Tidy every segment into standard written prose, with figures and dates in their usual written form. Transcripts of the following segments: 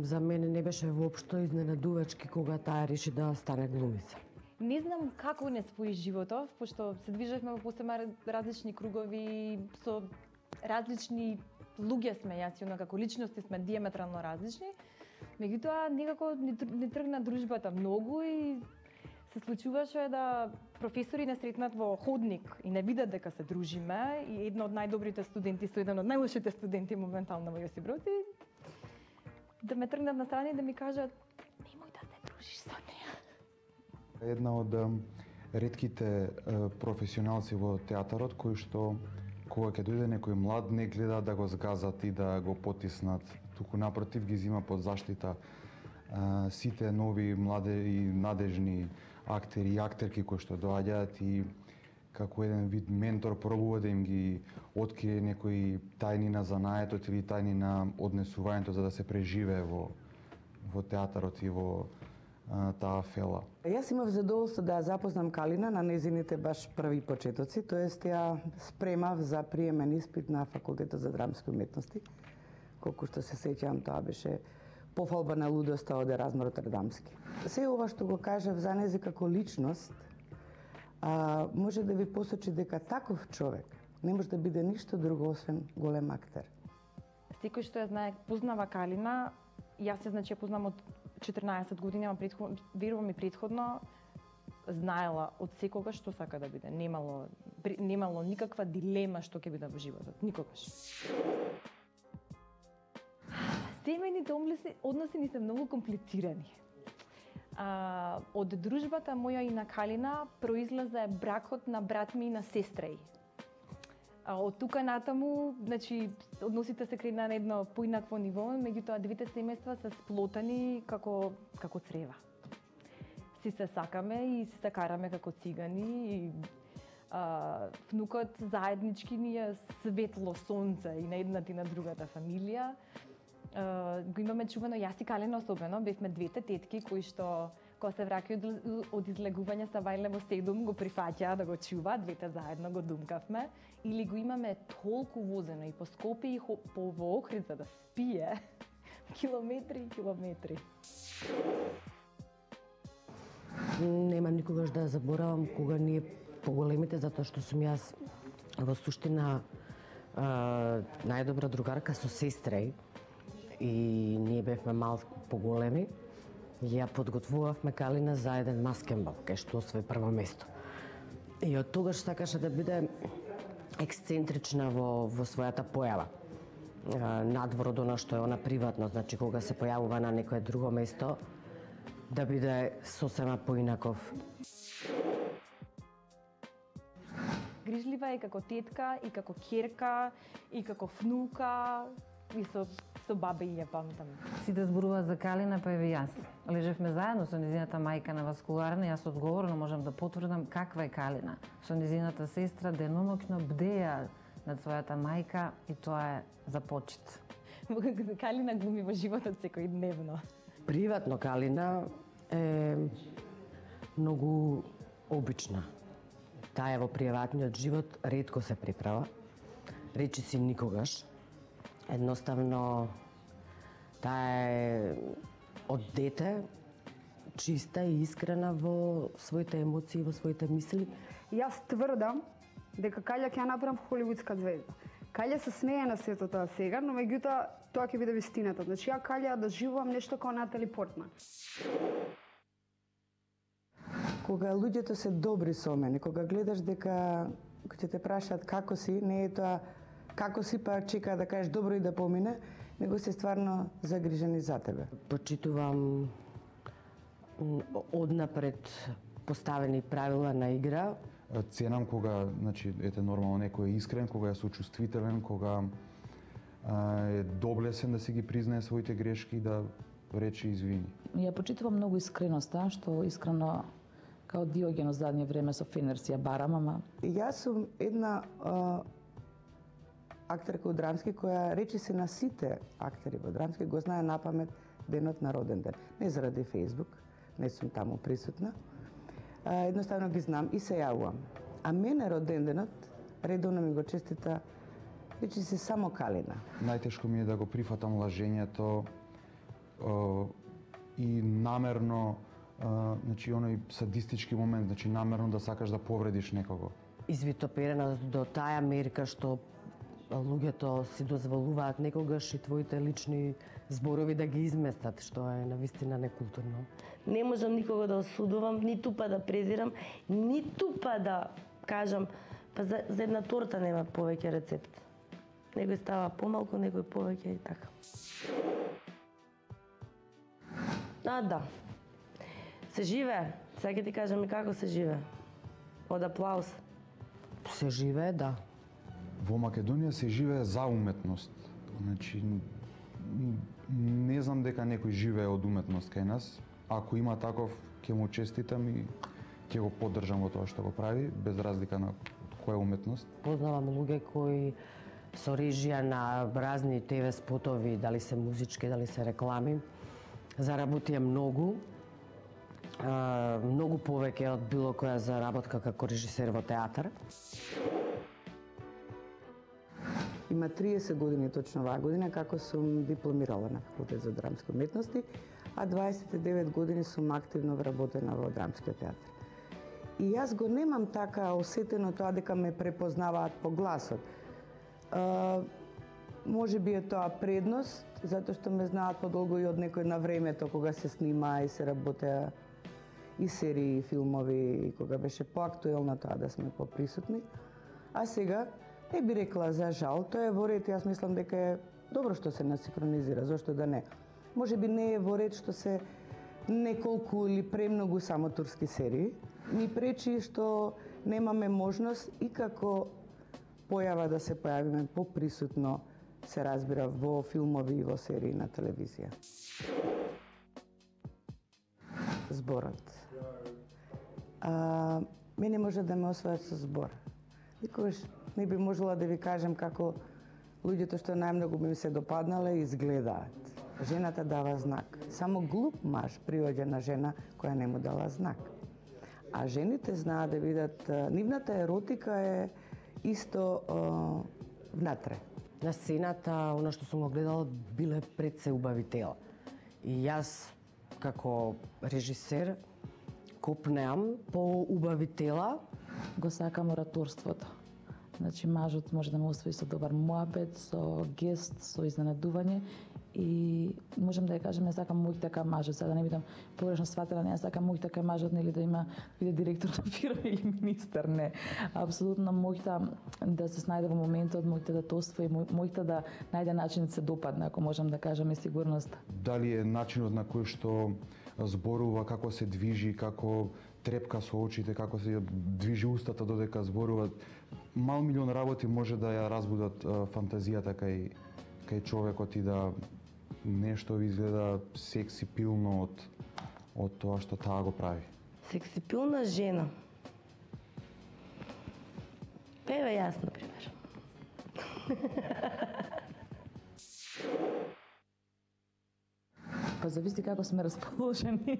за мене не беше воопшто изненадувачки кога таа реши да стане глумица. Не знам како не спои животов, пошто се движевме во посема различни кругови, со различни луѓе сме, јас и она како личности сме диаметрално различни. Меѓутоа некако не тргна дружбата многу и се случуваше да професори не сретнат во ходник и не видат дека се дружиме и едно од најдобрите студенти со еден од најлошите студенти моментално во Јосип Броз да ме тргнат на страна и да ми кажат немој да се дружиш со неа. Една од ретките професионалци во театарот кои што кога ќе дојде некој млад не гледа да го згазат и да го потиснат, туку напротив ги зима под заштита сите нови млади и надежни актери и актерки кои што доаѓаат и како еден вид ментор пробува да им ги открие некои тајни на занаетот или тајни на однесувањето за да се преживее во театарот и во таа фела. Јас имав задоволство да запознам Калина на незините баш први почетоци, тоест ја спремав за приемен испит на Факултетот за драмски уметности. Колку што се сеќавам, тоа беше пофалба на лудоста од Еразм Ротердамски. Се ова што го кажав за нези како личност, може да ви посочи дека таков човек не може да биде ништо друго освен голем актер. Секој што ја знае, познава Калина, јас ја познам од 14 години, ама верувам и претходно знаела од секогаш што сака да биде. Немало никаква дилема што ќе биде во животот, никогаш. Семејните односи ни се многу комплицирани. Од дружбата моја и на Калина произлезе бракот на брат ми и на сестра ѝ. Од тука натаму, односите се крена на едно поинакво ниво, меѓутоа двете семејства се сплотани како црева. Си се сакаме и си се караме како цигани и внукот заеднички ни е светло сонце и на едната и на другата фамилија. Го имаме чувано, јас и Калина особено, бевме двете тетки кои што кога се враќају од излегување са вајле во седум, го прифаќаа да го чува, двете заедно го думкавме, или го имаме толку возено и по Скопје и по Охрид за да спие, километри и километри. Немам никогаш да заборавам кога ние поголемите, затоа што сум јас во суштина најдобра другарка со сестра и ние бевме малку поголеми. Ја подготвувавме Калина за еден маскенбал, кај што освои прво место. И од тогаш сакаше да биде ексцентрична во својата појава. Надвор од она што е она приватно, значи кога се појавува на некое друго место, да биде сосема поинаков. Грижлива е како тетка, и како ќерка, и како внука, и со баба и ја памтам. Сите зборуваат за Калина, па и јас. Лежевме заедно со незината мајка на васкуларна, јас одговорно можам да потврдам каква е Калина. Со незината сестра деноноќно бдеа над својата мајка и тоа е за почит. Калина глуми во животот секојдневно. Приватно Калина е многу обична. Таа во приватниот живот ретко се приправа, речиси никогаш. Едноставно, таа е од дете чиста и искрена во своите емоции, во своите мисли. Јас тврдам дека Калја ќе ја направам холивудска звезда. Калја се смее на сето тоа сега, но меѓутоа тоа ќе биде вистината. Значи ја Калја да живувам нешто како Натали Портман. Кога луѓето се добри со мене, кога гледаш дека ќе те прашаат како си, не е тоа како си па чека да кажеш добро и да помине, него се стварно загрижени за тебе. Почитувам однапред поставени правила на игра. Ценам кога, ете нормално некој е искрен, кога е сочувствителен, кога е доблесен да си ги признае своите грешки и да рече извини. Ја почитувам многу искреноста, што искрено као Диоген од задње време со Фенерс ја барам, ама... Јас сум една актерка од драмски која речиси на сите актери во драмски го знае напамет денот на роден ден. Не заради Фејсбук, не сум таму присутна. Едноставно ги знам и се јавувам. А мене роден денот редовно ми го честита речиси само Калина. Најтешко ми е да го прифатам лажењето и намерно, значи оној садистички момент, значи намерно да сакаш да повредиш некого. Извитоперена до таа мерка што луѓето си дозволуваат некогаш и твоите лични зборови да ги изместат, што е навистина некултурно. Не можам никого да осудувам, ниту па да презирам, ниту па да кажам, па за една торта нема повеќе рецепт. Некој става помалку, некој повеќе и така. Да. Се живее. Сега ќе ти кажам и како се живее. Од аплауз. Се живее, да. Во Македонија се живее за уметност. Значи, не знам дека некој живее од уметност кај нас. Ако има таков, ќе му честитам и ќе го поддржам во тоа што го прави, без разлика на која уметност. Познавам луѓе кои со режија на разни ТВ спотови, дали се музички, дали се реклами, заработија многу повеќе од било која заработка како режисер во театар. Има 30 години точно оваа година како сум дипломирала на Факултет за драмски уметности, а 29 години сум активно вработена во драмскиот театар. И јас го немам така осетено тоа дека ме препознаваат по гласот. Може би е тоа предност, затоа што ме знаат подолго и од некој на времето кога се снима и се работеа и серии, и филмови, и кога беше поактуелно тоа да сме поприсутни. А сега, не би рекла за жал, тоа е во ред, јас мислам дека е добро што се насинхронизира, зошто да не. Може би не е во ред што се неколку или премногу само турски серии, ни пречи што немаме можност и како појава да се појавиме поприсутно, се разбира, во филмови и во серии на телевизија. Зборот. Мене може да ме освојат со збор. Никогаш не би можела да ви кажем како луѓето што најмногу ми се допаднале изгледаат. Жената дава знак. Само глуп маж приоѓа на жена која не му дала знак. А жените знаат да видат, нивната еротика е исто внатре. На сцената, она што сум го гледала, биле пред се убави тела. И јас, како режисер, копнеам по убави тела. Го сакам ораторството. Значи, мажот може да ме освои со добар муабет, со гест, со изненадување. И можам да ја кажам, не сакам мој така мажот, сега да не бидам погрешно сватена, не сакам мој така мажот, нели да има биде директор на фирма или министер, не. Апсолутно мојта да се снајде во моментот, мојта да тоа освои, мојта да најде начин да се допадне, ако можам да кажам, е сигурност. Дали е начинот на кој што зборува, како се движи, како трепка со очите, како се движи устата додека зборува. Мал милион работи може да ја разбудат фантазијата кај човекот и да нешто ви изгледа сексипилно од тоа што таа го прави. Сексипилна жена. Пева јас, например. Па зависи како сме расположени,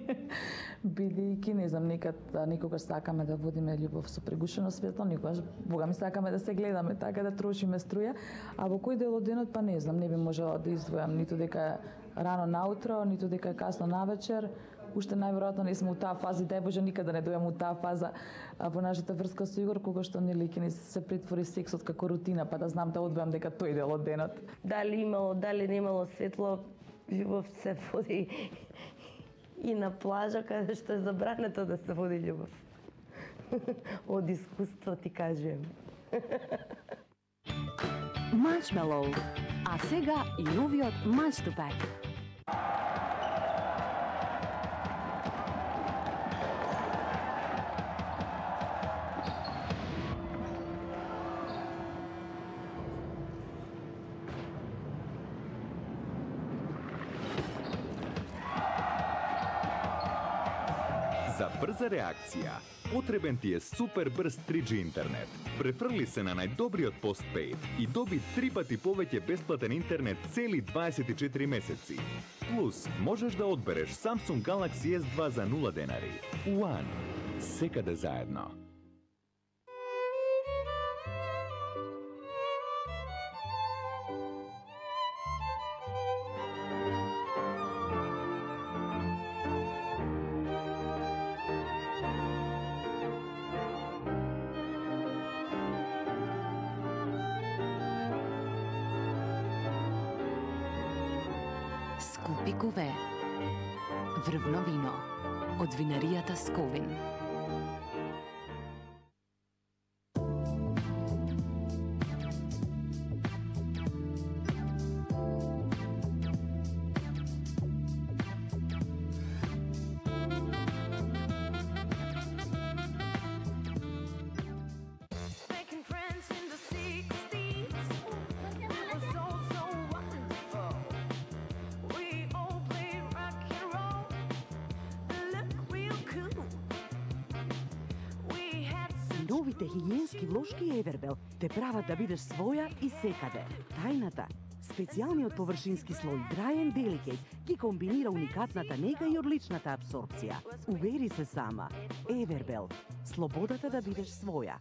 бидејќи не знам, некогаш сакаме да водиме љубов со пригушено светло, никогаш бога ми сакаме да се гледаме така да трошиме струја, а во кој дел од денот па не знам, не би можела да издвојам ниту дека е рано наутро, ниту дека е касно навечер. Уште најверојатно не сме у таа фаза, дај Боже никада не дојам у таа фаза во нашата врска со Игор, кога што нели ќе ни се претвори сексот како рутина, па да знам да одвојам дека тој дел од денот. Дали имало, дали немало светло, љубов се води и на плажа, каде што е забрането да се води љубов. Од искуство ти кажем. Маршмелоу. А сега и новиот Манчтупак. За брза реакција, потребен ти е супер брз 3G интернет. Префрли се на најдобриот постпейд и доби 3 пати повеќе бесплатен интернет цели 24 месеци. Плюс, можеш да одбереш Samsung Galaxy S2 за 0 денари. One. Секаде заедно. Скупи куве. Врвно вино од винаријата Сковин. Новите хигиенски влошки Евербел те прават да бидеш своја и секаде. Тајната, специјалниот површински слој Dry & Delicate ги комбинира уникатната нега и одличната абсорбција. Увери се сама. Евербел. Слободата да бидеш своја.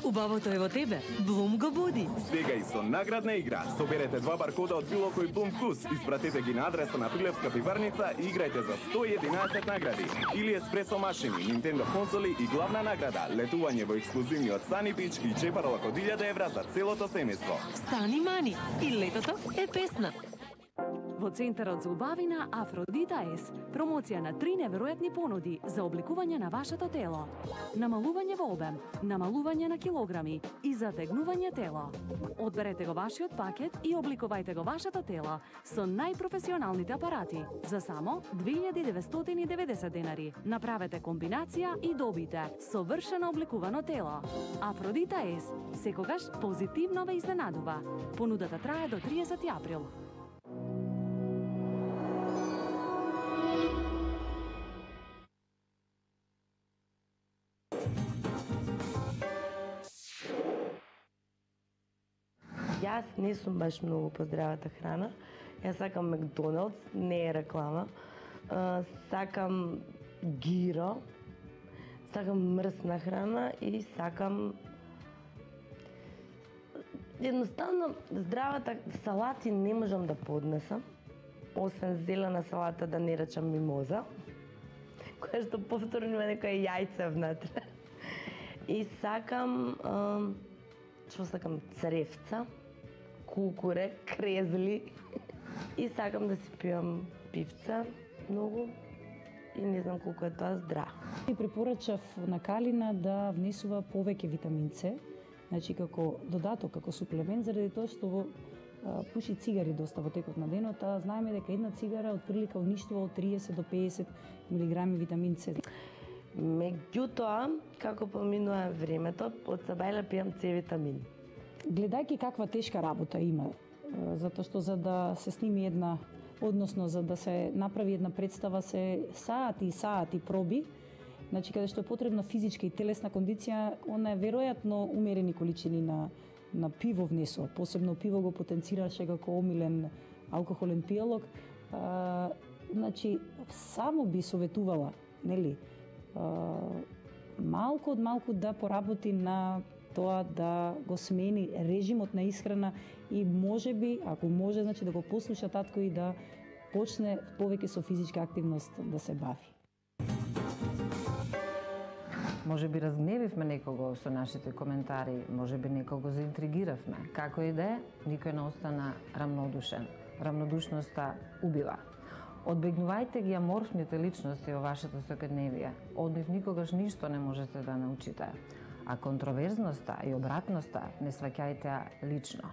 Убавото е во тебе. Блум го буди. Сега и со наградна игра. Соберете 2 баркода од било кој Блум вкус, испратете ги на адреса на Прилепска пиварница и играјте за 111 награди. Или еспресо машини, Nintendo конзоли и главна награда летување во ексклузивниот Сани Бич и чепарлак од 1000 евра за целото семејство. Сани Мани и летото е песна. Во Центарот за убавина Афродита С. Промоција на 3 неверојатни понуди за обликување на вашето тело. Намалување во обем, намалување на килограми и затегнување тело. Одберете го вашиот пакет и обликувајте го вашето тело со најпрофесионалните апарати за само 2990 денари. Направете комбинација и добите совршено обликувано тело. Афродита С. Секогаш позитивно ве изненадува. Понудата трае до 30 април. Јас не сум баш многу по здравата храна. Јас сакам Макдоналдс, не е реклама. Сакам гиро, сакам мрсна храна и сакам едноставно здравата салати не можам да поднесам. Освен зелена салата да не речам мимоза, која што повторно има некоја јајце внатре. И сакам што сакам цревца, кукуре, крезли и сакам да си пијам пивца многу и не знам колку е тоа здраво. И препорачав на Калина да внесува повеќе витамин С, значи како додаток, како суплемент, заради тоа што пуши цигари доста во текот на денот, а знаеме дека една цигара отприлика уништува од 30 до 50 милиграми витамин С. Меѓутоа, како поминува времето, од сабајле пијам С витамин. Гледајќи каква тешка работа има, затоа што за да се сними една, односно за да се направи една представа се саати и саати проби, значи каде што е потребна физичка и телесна кондиција, она е веројатно умерени количини на пиво внесува. Посебно пиво го потенцираше како омилен алкохолен пијалок. Значи, само би советувала, нели, малку од малку да поработи на тоа да го смени режимот на исхрана и можеби, ако може, значи да го послуша татко и да почне повеќе со физичка активност да се бави. Може би разгневивме некого со нашите коментари, може би некого заинтригиравме. Како и да е, никој не остана рамнодушен. Рамнодушноста убива. Одбегнувајте ги аморфните личности во вашето секојдневие. Од нив никогаш ништо не можете да научите. А контроверзноста и обратноста не сваќајте лично.